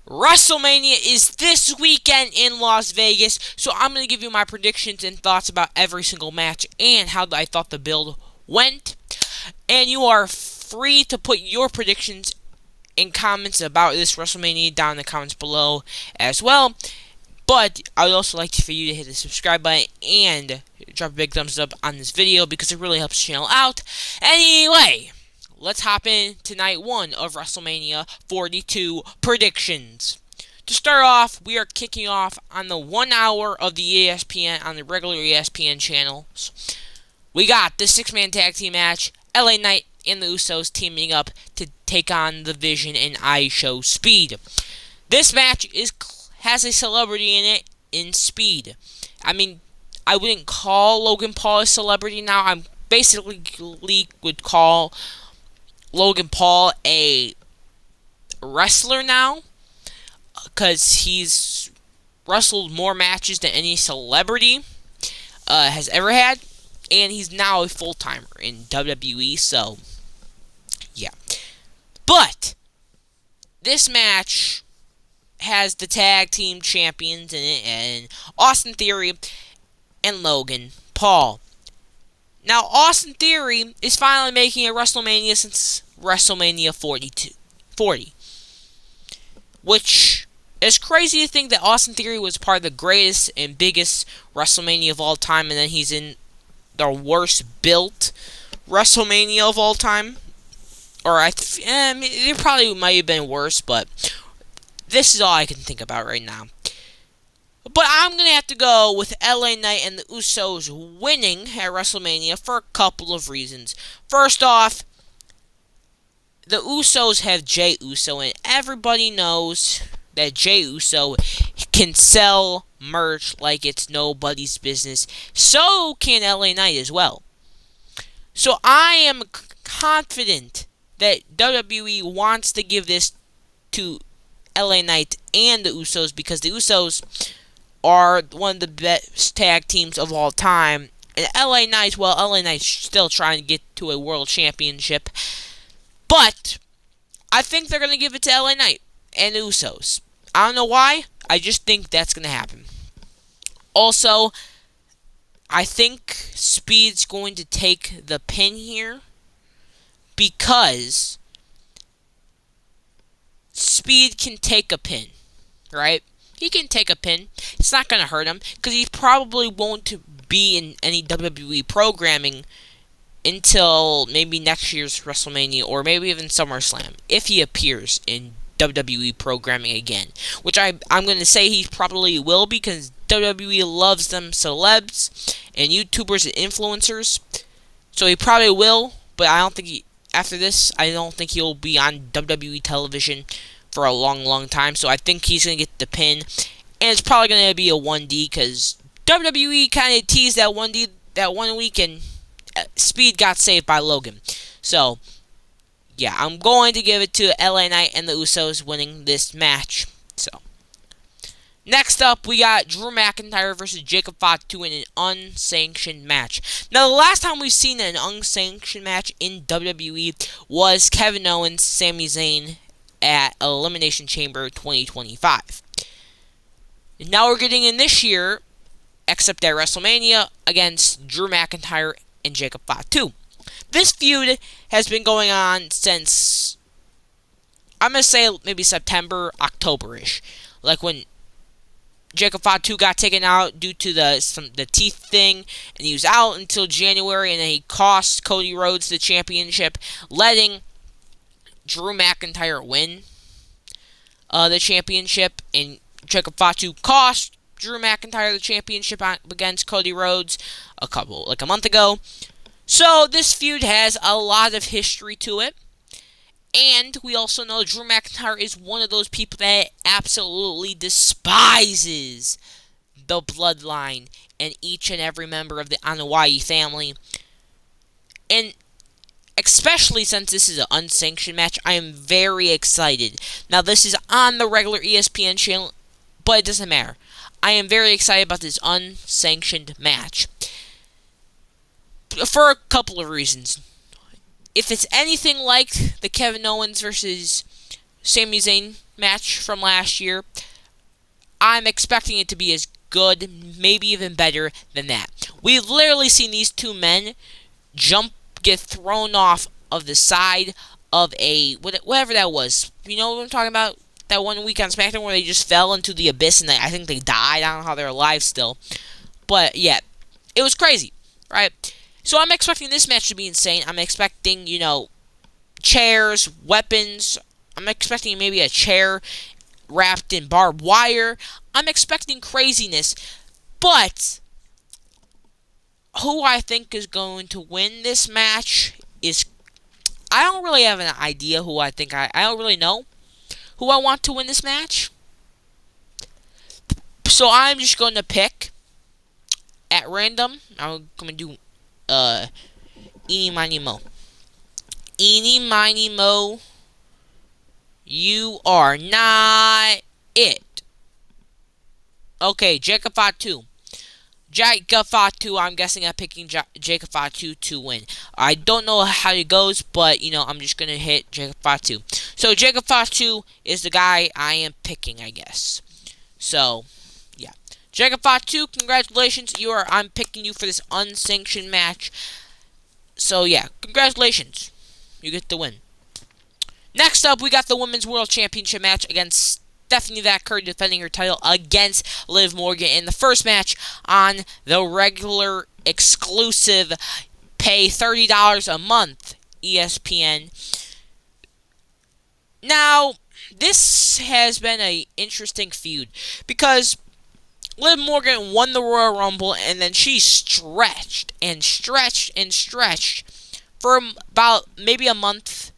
WrestleMania is this weekend in Las Vegas, so I'm going to give you my predictions and thoughts about every single match and how I thought the build went. And you are free to put your predictions and comments about this WrestleMania down in the comments below as well. But I would also like for you to hit the subscribe button and drop a big thumbs up on this video because it really helps the channel out. Anyway, let's hop into night 1 of WrestleMania 42 predictions. To start off, we are kicking off on the 1 hour of the ESPN, on the regular ESPN channels. We got the 6-man tag team match, LA Knight and the Usos teaming up to take on the Vision and IShowSpeed. Speed. This match has a celebrity in it in Speed. I mean, I wouldn't call Logan Paul a celebrity now. I basically would call Logan Paul a wrestler now, because he's wrestled more matches than any celebrity has ever had, and he's now a full-timer in WWE, so yeah. But this match has the tag team champions in it, and Austin Theory and Logan Paul. Now, Austin Theory is finally making a WrestleMania since WrestleMania 40, which is crazy to think that Austin Theory was part of the greatest and biggest WrestleMania of all time, and then he's in the worst built WrestleMania of all time. Or it probably might have been worse, but this is all I can think about right now. But I'm going to have to go with LA Knight and the Usos winning at WrestleMania for a couple of reasons. First off, the Usos have Jey Uso, and everybody knows that Jey Uso can sell merch like it's nobody's business. So can LA Knight as well. So I am confident that WWE wants to give this to LA Knight and the Usos, because the Usos are one of the best tag teams of all time. And LA Knight, well, LA Knight's still trying to get to a world championship. But I think they're going to give it to LA Knight and the Usos. I don't know why. I just think that's going to happen. Also, I think Speed's going to take the pin here, because Speed can take a pin, right? He can take a pin. It's not going to hurt him, because he probably won't be in any WWE programming until maybe next year's WrestleMania, or maybe even SummerSlam, if he appears in WWE programming again. Which I'm going to say he probably will, because WWE loves them celebs and YouTubers and influencers. So he probably will, but I don't think after this, I don't think he'll be on WWE television for a long, long time. So I think he's going to get the pin. And it's probably going to be a 1D, because WWE kind of teased that 1D that 1 week, and Speed got saved by Logan. So, yeah, I'm going to give it to LA Knight and the Usos winning this match. So, next up, we got Drew McIntyre versus Jacob Fatu in an unsanctioned match. Now, the last time we've seen an unsanctioned match in WWE was Kevin Owens, Sami Zayn at Elimination Chamber 2025. Now we're getting in this year, except at WrestleMania, against Drew McIntyre and Jacob Fatu. This feud has been going on since, I'm going to say maybe September, October-ish. Like when Jacob Fatu got taken out due to the teeth thing, and he was out until January, and then he cost Cody Rhodes the championship, letting Drew McIntyre win the championship, and Jacob Fatu cost Drew McIntyre the championship against Cody Rhodes a month ago. So this feud has a lot of history to it. And we also know Drew McIntyre is one of those people that absolutely despises the bloodline and each and every member of the Anoa'i family. And especially since this is an unsanctioned match, I am very excited. Now, this is on the regular ESPN channel, but it doesn't matter. I am very excited about this unsanctioned match for a couple of reasons. If it's anything like the Kevin Owens versus Sami Zayn match from last year. I'm expecting it to be as good, maybe even better than that. We've literally seen these two men get thrown off of the side of whatever that was. You know what I'm talking about? That one week on SmackDown where they just fell into the abyss and I think they died. I don't know how they're alive still. But yeah, it was crazy, right? So I'm expecting this match to be insane. I'm expecting, chairs, weapons. I'm expecting maybe a chair wrapped in barbed wire. I'm expecting craziness. But who I think is going to win this match is... I don't really have an idea who I think I don't really know who I want to win this match. So I'm just going to pick at random. I'm going to do eeny, miny, mo. Eeny, miny, mo. You are not it. Okay, Jacob Fatu. Jacob Fatu, I'm guessing I'm picking Jacob Fatu to win. I don't know how it goes, but, I'm just going to hit Jacob Fatu. So, Jacob Fatu is the guy I am picking, I guess. So, yeah. Jacob Fatu, congratulations. I'm picking you for this unsanctioned match. So, yeah, congratulations. You get the win. Next up, we got the Women's World Championship match against Stephanie Vaquer defending her title against Liv Morgan in the first match on the regular exclusive pay $30 a month ESPN. Now, this has been an interesting feud because Liv Morgan won the Royal Rumble and then she stretched and stretched and stretched for about maybe a month,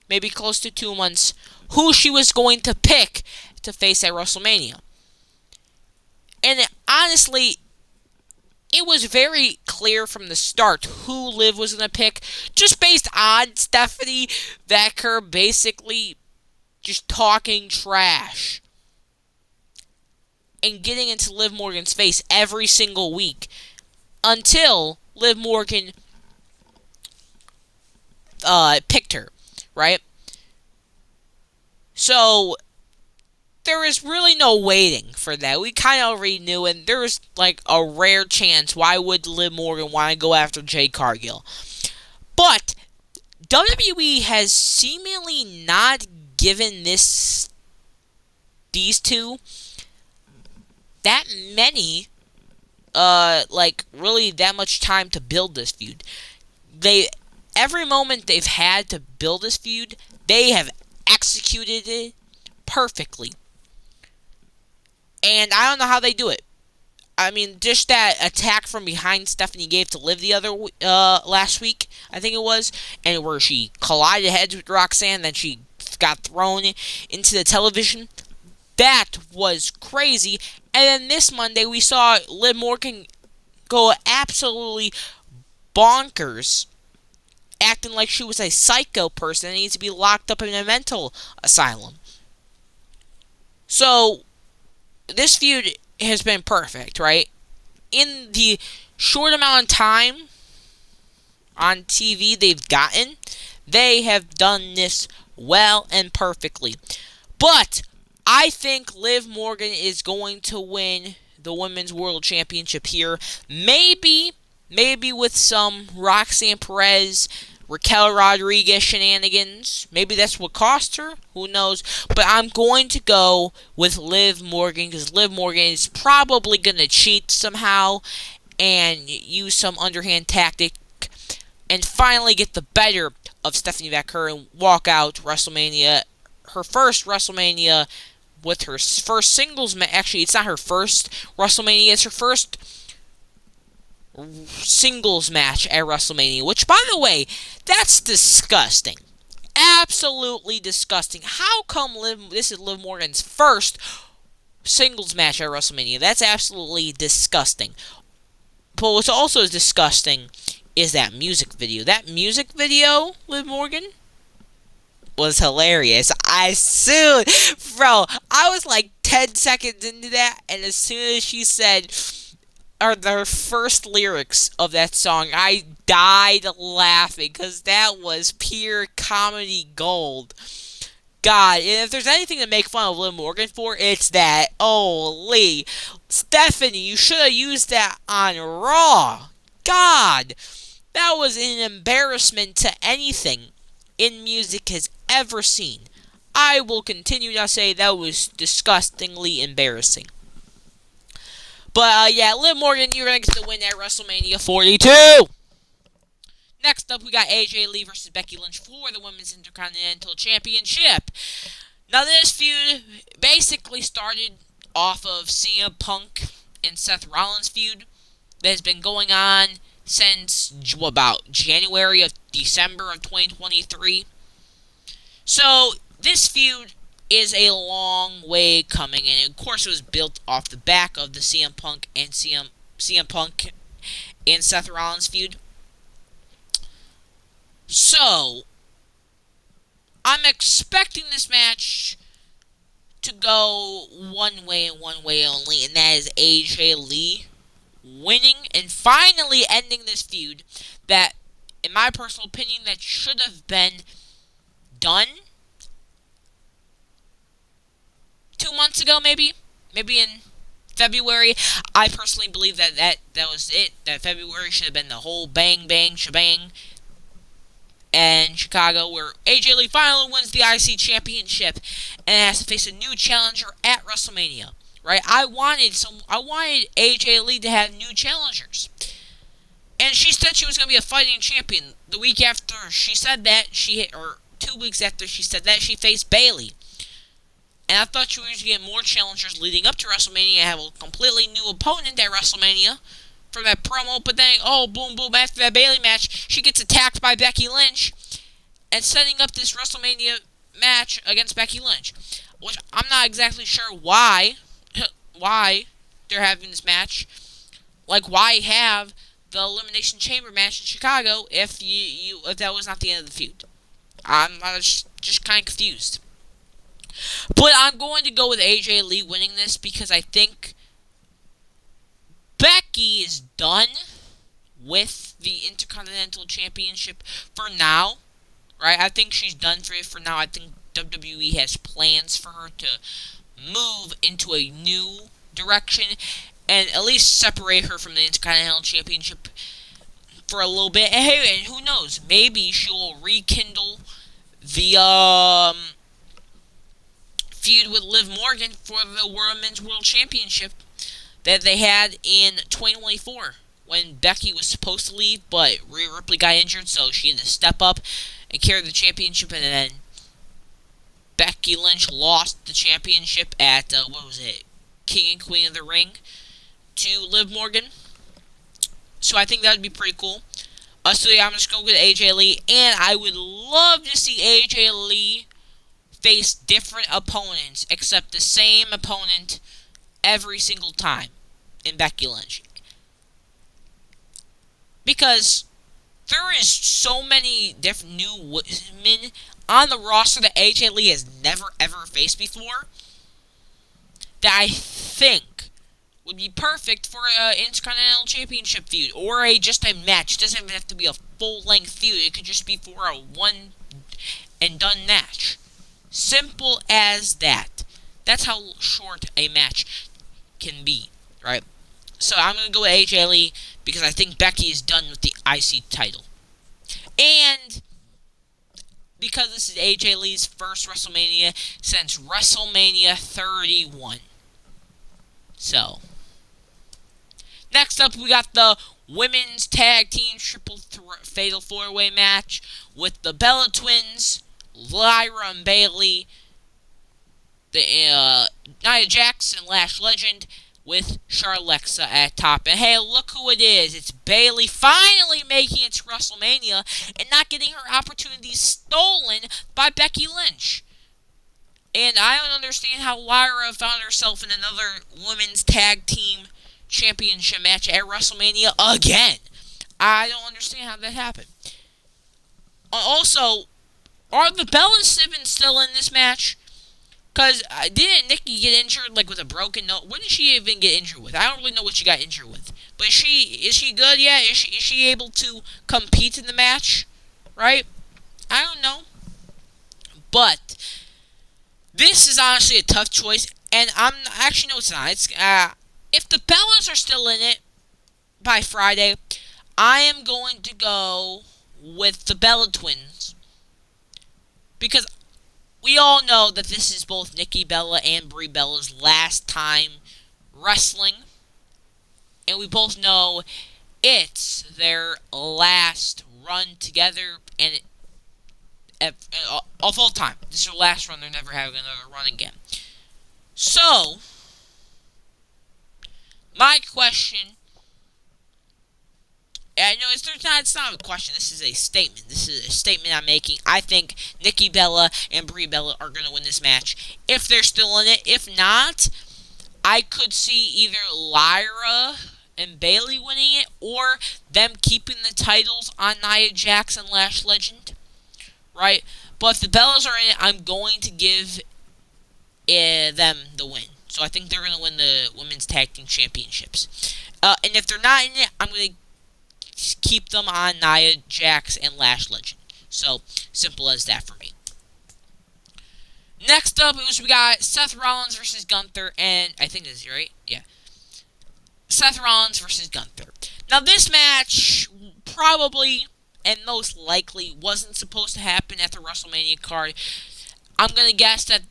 maybe close to 2 months, who she was going to pick to face at WrestleMania. And honestly, it was very clear from the start who Liv was going to pick, just based on Stephanie Vaquer basically just talking trash and getting into Liv Morgan's face every single week until Liv Morgan picked her, right? So there is really no waiting for that. We kind of already knew, and there was like a rare chance. Why would Liv Morgan want to go after Jade Cargill? But WWE has seemingly not given these two that many, really that much time to build this feud. Every moment they've had to build this feud, they have executed it perfectly. And I don't know how they do it. I mean, just that attack from behind Stephanie gave to Liv the other last week, I think it was, and where she collided heads with Roxanne, then she got thrown into the television. That was crazy. And then this Monday, we saw Liv Morgan go absolutely bonkers, acting like she was a psycho person that needs to be locked up in a mental asylum. So, this feud has been perfect, right? In the short amount of time on TV they've gotten, they have done this well and perfectly. But I think Liv Morgan is going to win the Women's World Championship here. Maybe with some Roxanne Perez, Raquel Rodriguez shenanigans. Maybe that's what cost her. Who knows? But I'm going to go with Liv Morgan because Liv Morgan is probably going to cheat somehow and use some underhand tactic and finally get the better of Stephanie Vaquer and walk out WrestleMania, her first WrestleMania with her first singles match. Actually, it's not her first WrestleMania, it's her first singles match at WrestleMania, which, by the way, that's disgusting. Absolutely disgusting. How come this is Liv Morgan's first singles match at WrestleMania? That's absolutely disgusting. But what's also disgusting is that music video. That music video, Liv Morgan, was hilarious. I was like 10 seconds into that, and as soon as she said the first lyrics of that song, I died laughing because that was pure comedy gold. God, and if there's anything to make fun of Liv Morgan for, it's that. Oh, Lee. Stephanie, you should have used that on Raw. God, that was an embarrassment to anything in music has ever seen. I will continue to say that was disgustingly embarrassing. But, yeah, Liv Morgan, you're going to get the win at WrestleMania 42. Next up, we got AJ Lee versus Becky Lynch for the Women's Intercontinental Championship. Now, this feud basically started off of CM Punk and Seth Rollins feud that has been going on since about January of December of 2023. So, this feud is a long way coming, and of course, it was built off the back of the CM Punk and Seth Rollins feud. So, I'm expecting this match to go one way and one way only, and that is AJ Lee winning and finally ending this feud that, in my personal opinion, that should have been done 2 months ago, maybe in February. I personally believe that was it. That February should have been the whole bang bang shebang and Chicago, where AJ Lee finally wins the IC Championship and has to face a new challenger at WrestleMania. Right? I wanted AJ Lee to have new challengers, and she said she was going to be a fighting champion. The week after she said that, 2 weeks after she said that, she faced Bayley. And I thought she was going to get more challengers leading up to WrestleMania and have a completely new opponent at WrestleMania from that promo, but then, boom, boom, after that Bayley match, she gets attacked by Becky Lynch, and setting up this WrestleMania match against Becky Lynch, which I'm not exactly sure why they're having this match. Like, why have the Elimination Chamber match in Chicago if if that was not the end of the feud? I was just kind of confused. But I'm going to go with AJ Lee winning this because I think Becky is done with the Intercontinental Championship for now, right? I think she's done for it for now. I think WWE has plans for her to move into a new direction and at least separate her from the Intercontinental Championship for a little bit. And hey, and who knows? Maybe she will rekindle the feud with Liv Morgan for the Women's World Championship that they had in 2024 when Becky was supposed to leave, but Rhea Ripley got injured, so she had to step up and carry the championship, and then Becky Lynch lost the championship at, King and Queen of the Ring to Liv Morgan. So I think that would be pretty cool. So yeah, I'm just going with AJ Lee, and I would love to see AJ Lee face different opponents, except the same opponent every single time in Becky Lynch. Because there is so many different new women on the roster that AJ Lee has never ever faced before that I think would be perfect for an Intercontinental Championship feud or just a match. It doesn't even have to be a full-length feud. It could just be for a one-and-done match. Simple as that. That's how short a match can be, right? So I'm going to go with AJ Lee because I think Becky is done with the IC title. And because this is AJ Lee's first WrestleMania since WrestleMania 31. So, next up we got the Women's Tag Team Fatal 4-Way match with the Bella Twins, Lyra and Bayley, the Nia Jax and Lash Legend, with Charlexa at top. And hey, look who it is. It's Bayley finally making it to WrestleMania and not getting her opportunities stolen by Becky Lynch. And I don't understand how Lyra found herself in another Women's Tag Team Championship match at WrestleMania again. I don't understand how that happened. Also, are the Bellas even still in this match? Because didn't Nikki get injured with a broken nose? What did she even get injured with? I don't really know what she got injured with. But is she good yet? Is she able to compete in the match? Right? I don't know. But This is honestly a tough choice, and I'm actually no, it's not. It's if the Bellas are still in it by Friday, I am going to go with the Bella Twins because we all know that this is both Nikki Bella and Brie Bella's last time wrestling, and we both know it's their last run together, and of all time, this is their last run. They're never having another run again. So, my question. I know it's not a question. This is a statement. This is a statement I'm making. I think Nikki Bella and Brie Bella are going to win this match if they're still in it. If not, I could see either Lyra and Bailey winning it or them keeping the titles on Nia Jax and Lash Legend. Right? But if the Bellas are in it, I'm going to give them the win. So I think they're going to win the Women's Tag Team Championships. And if they're not in it, I'm going to keep them on Nia Jax and Lash Legend. So, simple as that for me. Next up, we got Seth Rollins versus Gunther, and I think this is right. Yeah. Seth Rollins versus Gunther. Now, this match probably and most likely wasn't supposed to happen at the WrestleMania card. I'm going to guess that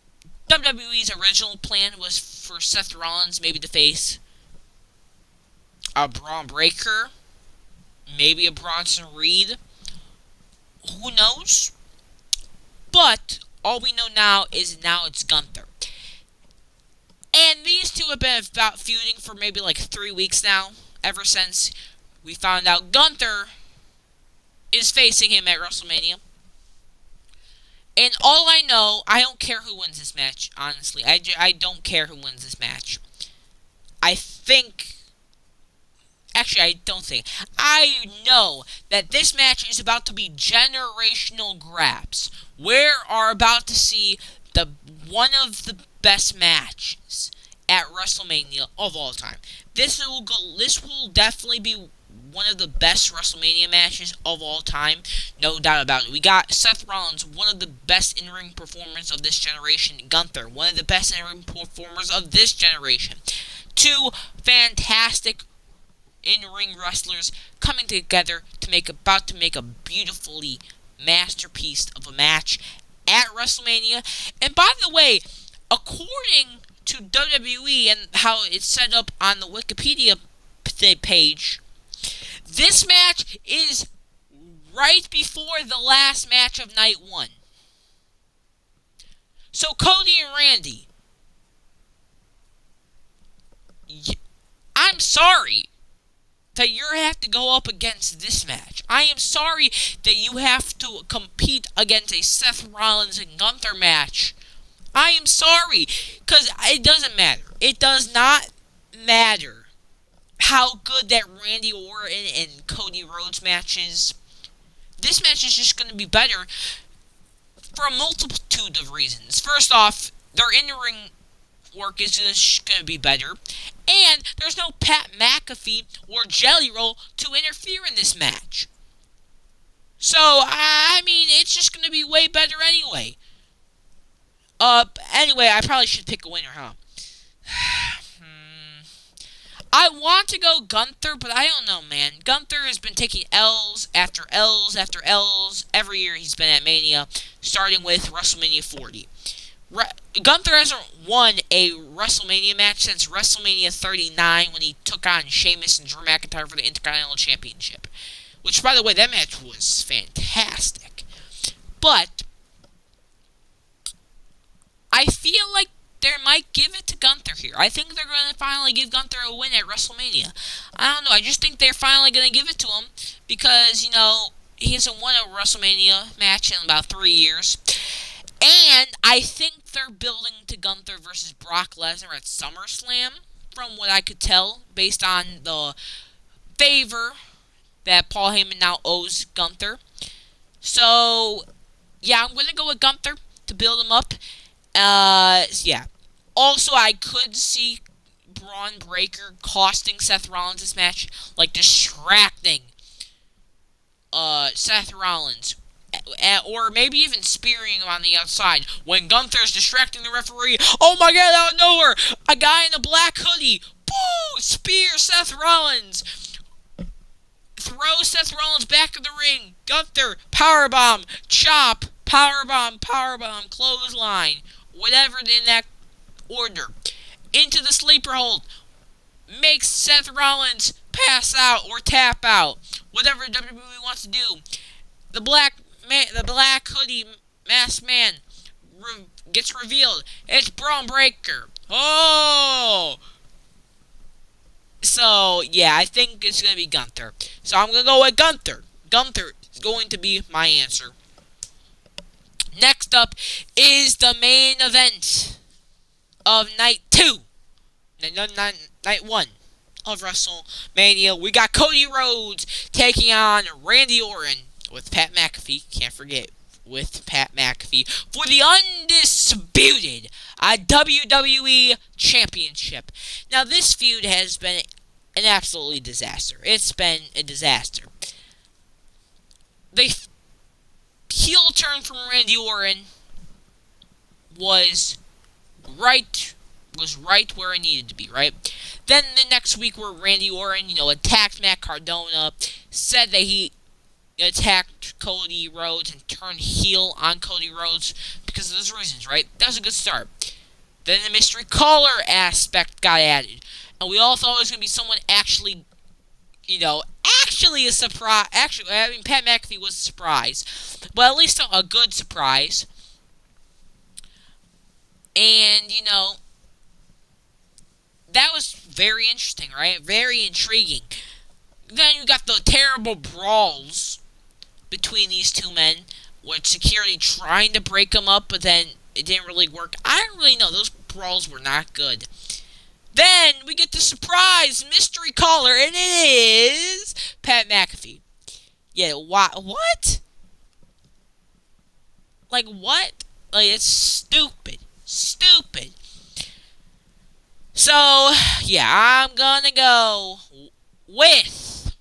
WWE's original plan was for Seth Rollins maybe to face a Braun Breaker, maybe a Bronson Reed. Who knows? But all we know now is now it's Gunther. And these two have been about feuding for maybe like 3 weeks now. Ever since we found out Gunther is facing him at WrestleMania. And all I know, I don't care who wins this match, honestly. I don't care who wins this match. I think... Actually, I don't think. I know that this match is about to be generational grabs. We are about to see one of the best matches at WrestleMania of all time. This will definitely be one of the best WrestleMania matches of all time, no doubt about it. We got Seth Rollins, one of the best in-ring performers of this generation. Gunther, one of the best in-ring performers of this generation. Two fantastic in-ring wrestlers coming together to make a beautifully masterpiece of a match at WrestleMania. And by the way, according to WWE and how it's set up on the Wikipedia page, this match is right before the last match of night 1. So Cody and Randy, I'm sorry that you have to go up against this match. I am sorry that you have to compete against a Seth Rollins and Gunther match. I am sorry, because it doesn't matter. It does not matter how good that Randy Orton and Cody Rhodes match is. This match is just going to be better for a multitude of reasons. First off, their in-ring work is just going to be better. And there's no Pat McAfee or Jelly Roll to interfere in this match. So, I mean, it's just going to be way better anyway. Anyway, I probably should pick a winner, huh? I want to go Gunther, but I don't know, man. Gunther has been taking L's after L's after L's every year he's been at Mania, starting with WrestleMania 40. Gunther hasn't won a WrestleMania match since WrestleMania 39 when he took on Sheamus and Drew McIntyre for the Intercontinental Championship. Which, by the way, that match was fantastic. But I feel like they might give it to Gunther here. I think they're going to finally give Gunther a win at WrestleMania. I don't know. I just think they're finally going to give it to him because, he hasn't won a WrestleMania match in about 3 years. And I think they're building to Gunther versus Brock Lesnar at SummerSlam, from what I could tell, based on the favor that Paul Heyman now owes Gunther. So, yeah, I'm going to go with Gunther to build him up. Yeah. Also, I could see Braun Breaker costing Seth Rollins this match, like distracting Seth Rollins or maybe even spearing him on the outside. When Gunther's distracting the referee, oh my god, out of nowhere, a guy in a black hoodie, boo, spear Seth Rollins. Throw Seth Rollins back in the ring. Gunther, powerbomb, chop, powerbomb, clothesline. Whatever in that order. Into the sleeper hold. Makes Seth Rollins pass out or tap out. Whatever WWE wants to do. The black hoodie masked man gets revealed. It's Braun Breaker. Oh! So, yeah, I think it's going to be Gunther. So, I'm going to go with Gunther. Gunther is going to be my answer. Next up is the main event of Night 2. Night 1 of WrestleMania. We got Cody Rhodes taking on Randy Orton with Pat McAfee. Can't forget, with Pat McAfee for the undisputed WWE Championship. Now, this feud has been an absolutely disaster. It's been a disaster. The heel turn from Randy Orton was right where it needed to be, right? Then the next week where Randy Orton, attacked Matt Cardona, said that he attacked Cody Rhodes and turned heel on Cody Rhodes because of those reasons, right? That was a good start. Then the mystery caller aspect got added. And we all thought it was going to be someone actually a surprise. Actually, Pat McAfee was a surprise. But at least a good surprise. And, that was very interesting, right? Very intriguing. Then you got the terrible brawls between these two men, with security trying to break them up, but then it didn't really work. I don't really know. Those brawls were not good. Then we get the surprise mystery caller, and it is Pat McAfee. Yeah, what? Like, what? Like, it's stupid. Stupid. So, yeah, I'm gonna go with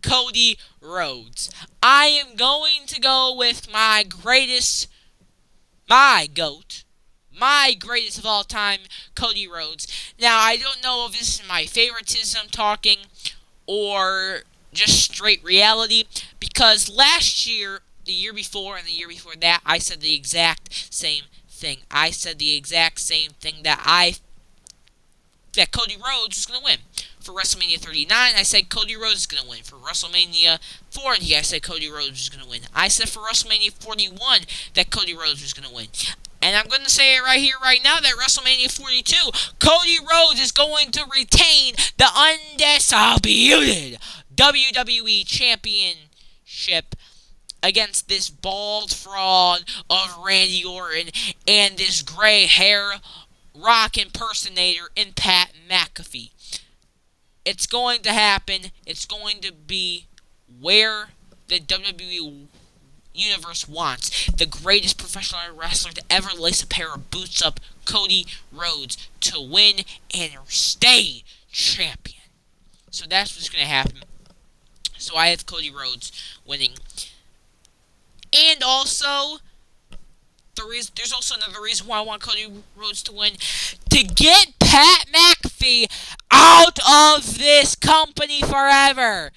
Cody Rhodes. I am going to go with my GOAT, my greatest of all time, Cody Rhodes. Now, I don't know if this is my favoritism talking or just straight reality, because last year, the year before, and the year before that, I said the exact same thing. I said the exact same thing that Cody Rhodes was going to win. For WrestleMania 39, I said Cody Rhodes is going to win. For WrestleMania 40, I said Cody Rhodes was going to win. I said for WrestleMania 41 that Cody Rhodes was going to win. And I'm going to say it right here, right now, that WrestleMania 42, Cody Rhodes is going to retain the undisputed WWE Championship against this bald fraud of Randy Orton and this gray hair rock impersonator in Pat McAfee. It's going to happen. It's going to be where the WWE Universe wants. The greatest professional wrestler to ever lace a pair of boots up, Cody Rhodes, to win and stay champion. So that's what's going to happen. So I have Cody Rhodes winning. And also, there's also another reason why I want Cody Rhodes to win. To get Pat McAfee out of this company forever.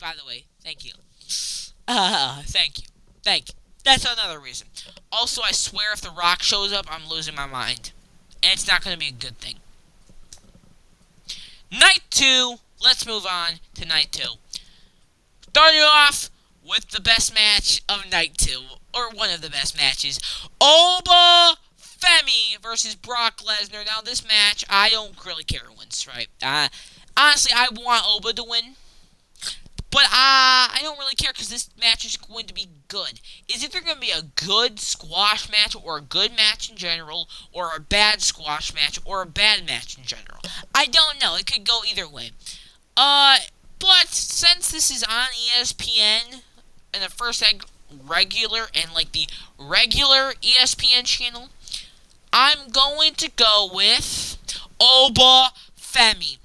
By the way, thank you. Thank you. That's another reason. Also, I swear if The Rock shows up, I'm losing my mind. And it's not going to be a good thing. Night 2. Let's move on to Night 2. Starting off with the best match of Night 2. Or one of the best matches. Oba Femi versus Brock Lesnar. Now, this match, I don't really care who wins, right? Honestly, I want Oba to win. But I don't really care because this match is going to be good. Is either going to be a good squash match or a good match in general, or a bad squash match or a bad match in general? I don't know. It could go either way. But since this is on ESPN and the first regular and like the regular ESPN channel, I'm going to go with Oba Femi.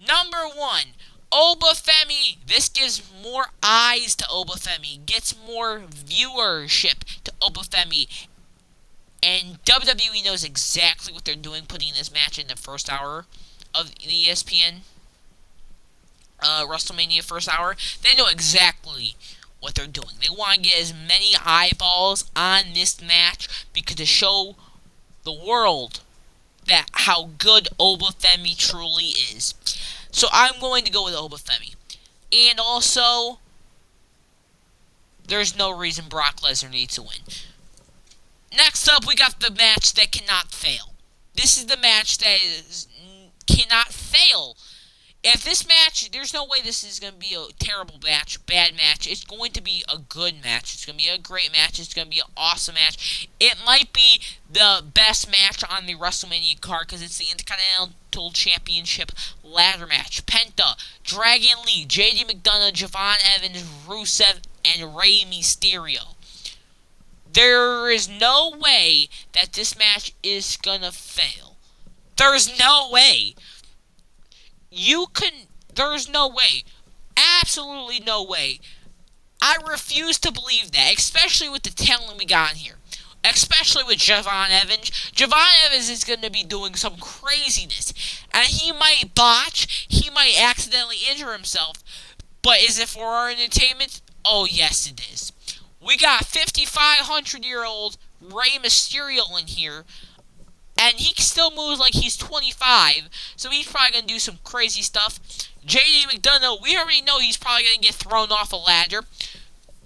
Number 1. Obafemi, this gives more eyes to Obafemi, gets more viewership to Obafemi, and WWE knows exactly what they're doing, putting this match in the first hour of the ESPN WrestleMania first hour. They know exactly what they're doing. They want to get as many eyeballs on this match because to show the world that how good Obafemi truly is. So I'm going to go with Obafemi. And also, there's no reason Brock Lesnar needs to win. Next up, we got the match that cannot fail. This is the match that cannot fail. If this match, there's no way this is going to be a terrible match, bad match. It's going to be a good match. It's going to be a great match. It's going to be an awesome match. It might be the best match on the WrestleMania card because it's the Intercontinental Championship ladder match. Penta, Dragon Lee, JD McDonough, Javon Evans, Rusev, and Rey Mysterio. There is no way that this match is going to fail. There's no way. There's no way. Absolutely no way. I refuse to believe that, especially with the talent we got in here. Especially with Javon Evans. Javon Evans is going to be doing some craziness. And he might botch. He might accidentally injure himself. But is it for our entertainment? Oh, yes, it is. We got 5,500-year-old Rey Mysterio in here. And he still moves like he's 25, so he's probably going to do some crazy stuff. JD McDonough, we already know he's probably going to get thrown off a ladder.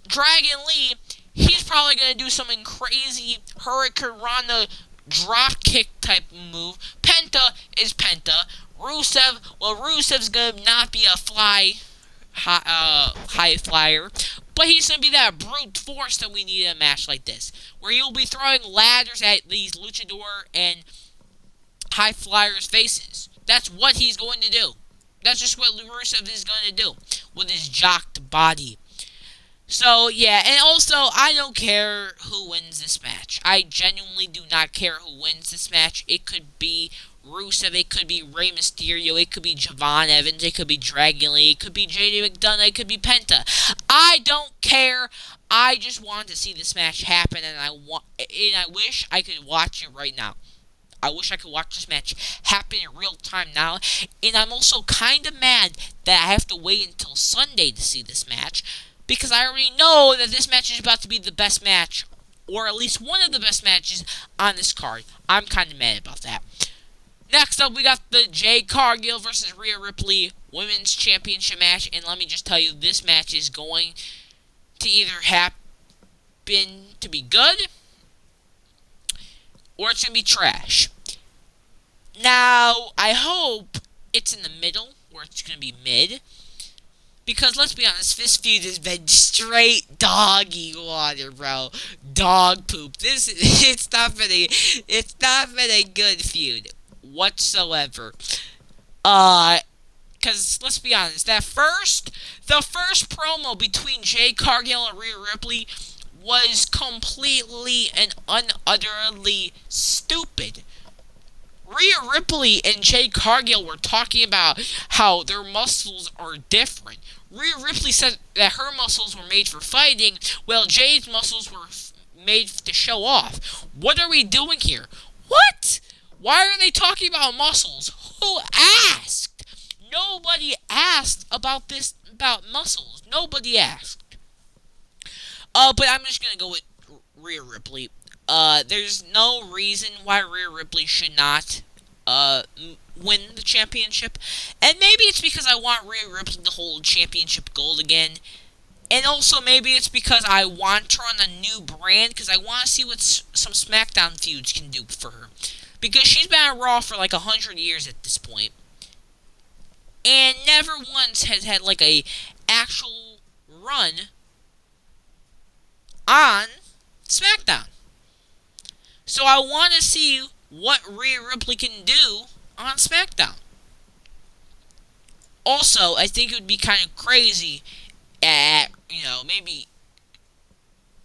Dragon Lee, he's probably going to do something crazy, Hurricane Rana drop kick type move. Penta is Penta. Rusev, well, Rusev's going to not be a high flyer, but he's going to be that brute force that we need in a match like this, where he'll be throwing ladders at these luchador and high flyers' faces. That's what he's going to do. That's just what Rusev is going to do with his jocked body. So, yeah, and also, I don't care who wins this match. I genuinely do not care who wins this match. It could be Rusev, it could be Rey Mysterio, it could be Javon Evans, it could be Dragon Lee, it could be JD McDonough, it could be Penta. I don't care. I just want to see this match happen, and I wish I could watch it right now. I wish I could watch this match happen in real time now. And I'm also kind of mad that I have to wait until Sunday to see this match, because I already know that this match is about to be the best match, or at least one of the best matches on this card. I'm kind of mad about that. Next up, we got the Jade Cargill versus Rhea Ripley Women's Championship match. And let me just tell you, this match is going to either happen to be good, or it's going to be trash. Now, I hope it's in the middle, or it's going to be mid. Because, let's be honest, this feud has been straight doggy water, bro. Dog poop. It's not been a good feud whatsoever. Because, let's be honest, the first promo between Jade Cargill and Rhea Ripley was completely and unutterably stupid. Rhea Ripley and Jade Cargill were talking about how their muscles are different. Rhea Ripley said that her muscles were made for fighting, while Jade's muscles were made to show off. What are we doing here? What? Why are they talking about muscles? Who asked? Nobody asked about muscles. Nobody asked. But I'm just gonna go with Rhea Ripley. There's no reason why Rhea Ripley should not win the championship. And maybe it's because I want Rhea Ripley to hold championship gold again. And also maybe it's because I want her on a new brand, because I want to see what some SmackDown feuds can do for her. Because she's been on Raw for like 100 years at this point. And never once has had like a actual run on SmackDown. So I want to see what Rhea Ripley can do on SmackDown. Also, I think it would be kind of crazy at, maybe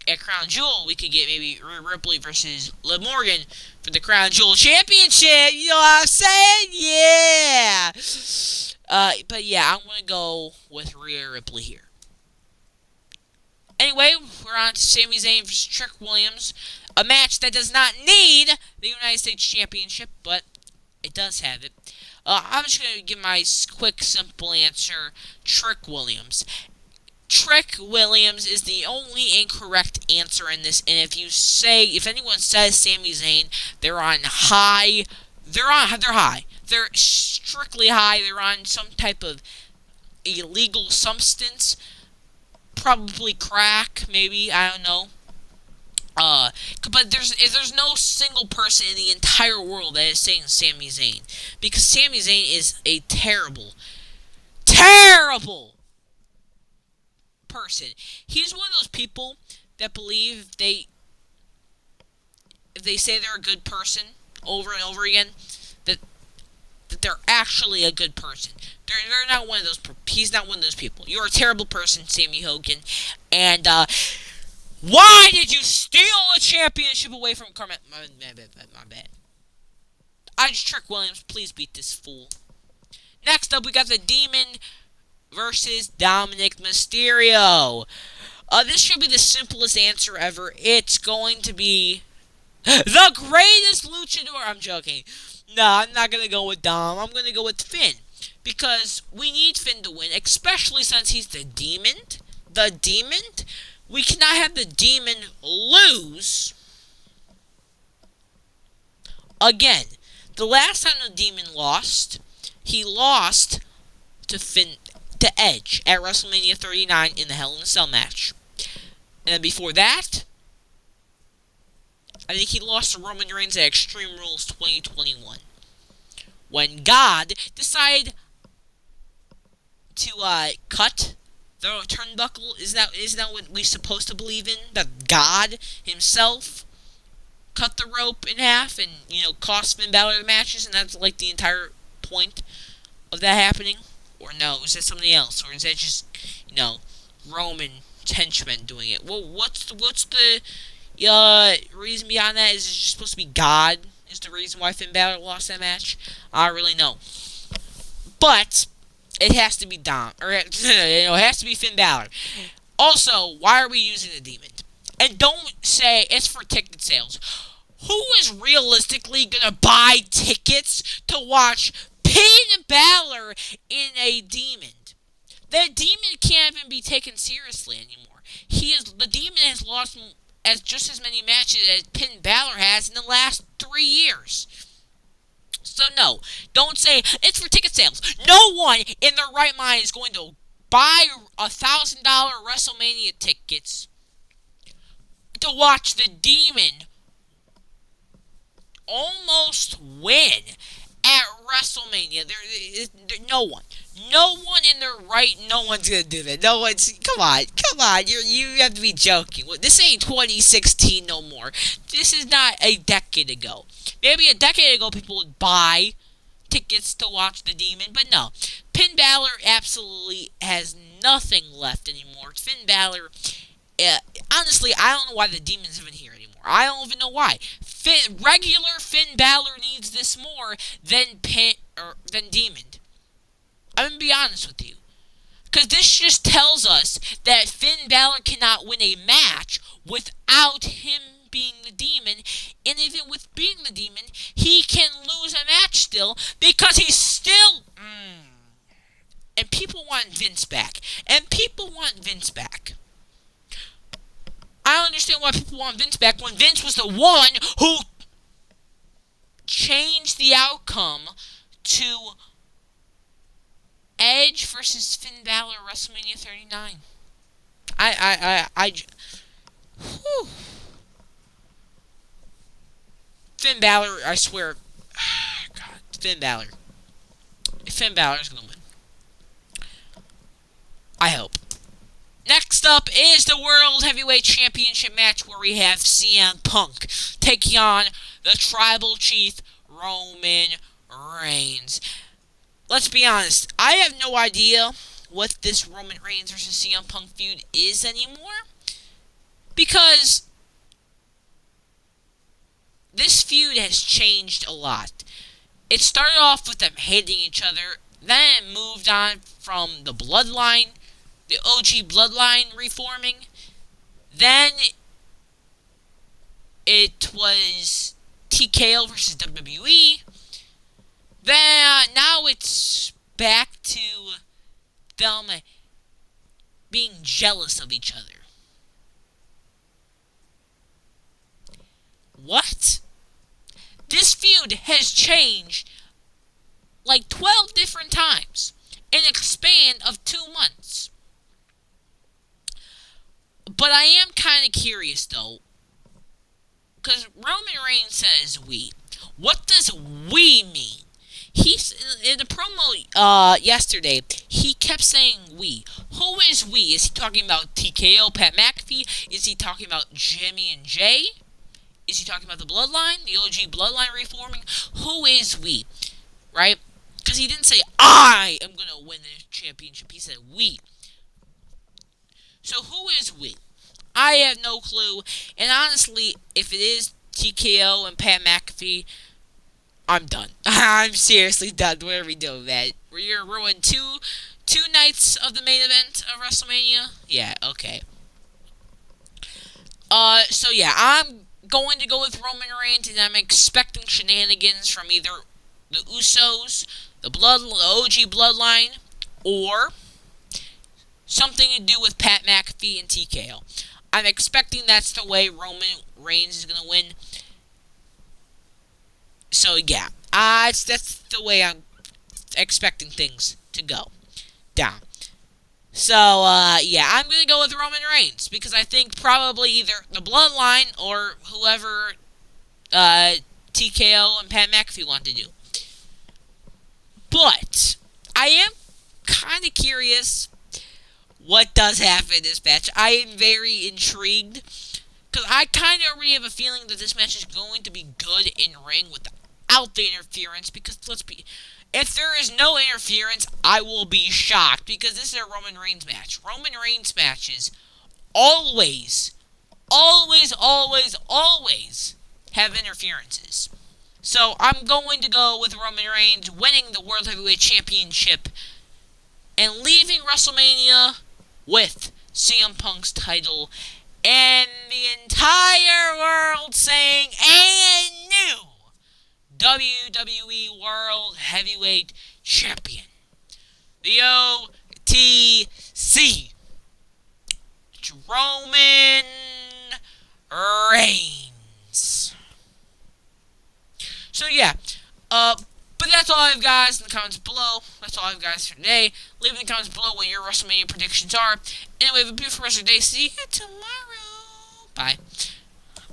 at Crown Jewel, we could get maybe Rhea Ripley versus Liv Morgan for the Crown Jewel Championship. You know what I'm saying? Yeah. But yeah, I'm gonna go with Rhea Ripley here. Anyway, we're on to Sami Zayn versus Trick Williams. A match that does not need the United States Championship, but it does have it. I'm just going to give my quick, simple answer. Trick Williams. Trick Williams is the only incorrect answer in this, and if anyone says Sami Zayn, they're on high. They're high. They're strictly high. They're on some type of illegal substance. Probably crack, maybe, I don't know. But there's no single person in the entire world that is saying Sami Zayn. Because Sami Zayn is a terrible, terrible person. He's one of those people that believe if they say they're a good person over and over again, that they're actually a good person. They're not one of those. He's not one of those people. You're a terrible person, Sammy Hogan, and why did you steal a championship away from Carmella? My bad. I just Trick Williams. Please beat this fool. Next up, we got the Demon versus Dominic Mysterio. This should be the simplest answer ever. It's going to be the greatest luchador. I'm joking. No, I'm not going to go with Dom. I'm going to go with Finn. Because we need Finn to win, especially since he's the Demon. The Demon? We cannot have the Demon lose. Again, the last time the Demon lost, he lost to Edge at WrestleMania 39 in the Hell in a Cell match. And then before that, I think he lost to Roman Reigns at Extreme Rules 2021. When God decided to cut the turnbuckle. Isn't that what we're supposed to believe in? That God himself cut the rope in half and, cost Finn Balor the matches, and that's like the entire point of that happening? Or no, is that something else? Or is that just, Roman henchmen doing it? Well, what's the reason behind that? Is it just supposed to be God is the reason why Finn Balor lost that match? I don't really know. But it has to be Dom, or it has to be Finn Balor. Also, why are we using the Demon? And don't say it's for ticket sales. Who is realistically gonna buy tickets to watch Finn Balor in a Demon? The Demon can't even be taken seriously anymore. The Demon has lost just as many matches as Finn Balor has in the last 3 years. So no, don't say it's for ticket sales. No one in their right mind is going to buy $1,000 WrestleMania tickets to watch the Demon almost win at WrestleMania. No one in their right. No one's gonna do that. No one's. Come on. You have to be joking. This ain't 2016 no more. This is not a decade ago. Maybe a decade ago, people would buy tickets to watch the Demon, but no. Finn Balor absolutely has nothing left anymore. Finn Balor, honestly, I don't know why the Demon's even here anymore. I don't even know why. Regular Finn Balor needs this more than Demon. I'm gonna be honest with you. Because this just tells us that Finn Balor cannot win a match without him being the Demon, and even with being the Demon, he can lose a match still, because he's still... And people want Vince back. I don't understand why people want Vince back when Vince was the one who changed the outcome to Edge versus Finn Balor WrestleMania 39. Whew. Finn Balor, I swear. God, Finn Balor. If Finn Balor's gonna win. I hope. Next up is the World Heavyweight Championship match where we have CM Punk taking on the Tribal Chief Roman Reigns. Let's be honest, I have no idea what this Roman Reigns versus CM Punk feud is anymore. Because this feud has changed a lot. It started off with them hating each other Then it moved on from the Bloodline, the OG Bloodline reforming. Then it was TKO versus WWE. Then now it's back to them being jealous of each other. What? This feud has changed like 12 different times in a span of 2 months. But I am kind of curious though, because Roman Reigns says we. What does we mean? He's in the promo yesterday. He kept saying we. Who is we? Is he talking about TKO, Pat McAfee? Is he talking about Jimmy and Jay? Is he talking about the Bloodline, the OG Bloodline reforming? Who is we? Right? Because he didn't say I am gonna win the championship. He said we. So who is we? I have no clue. And honestly, if it is TKO and Pat McAfee, I'm done. I'm seriously done. What are we doing, man? We're gonna ruin two nights of the main event of WrestleMania? Yeah, okay. So yeah, I'm going to go with Roman Reigns, and I'm expecting shenanigans from either the Usos, the OG Bloodline, or something to do with Pat McAfee and TKO. I'm expecting that's the way Roman Reigns is going to win. So yeah, that's the way I'm expecting things to go down. So, yeah, I'm going to go with Roman Reigns, because I think probably either the Bloodline or whoever TKO and Pat McAfee want to do. But I am kind of curious what does happen in this match. I am very intrigued, because I kind of already have a feeling that this match is going to be good in ring without the interference, because if there is no interference, I will be shocked, because this is a Roman Reigns match. Roman Reigns matches always have interferences. So I'm going to go with Roman Reigns winning the World Heavyweight Championship and leaving WrestleMania with CM Punk's title and the entire world saying, "And new WWE World Heavyweight Champion, the OTC, Roman Reigns." So yeah, but that's all I have, guys, in the comments below. That's all I have, guys, for today. Leave in the comments below what your WrestleMania predictions are. Anyway, have a beautiful rest of your day. See you tomorrow. Bye.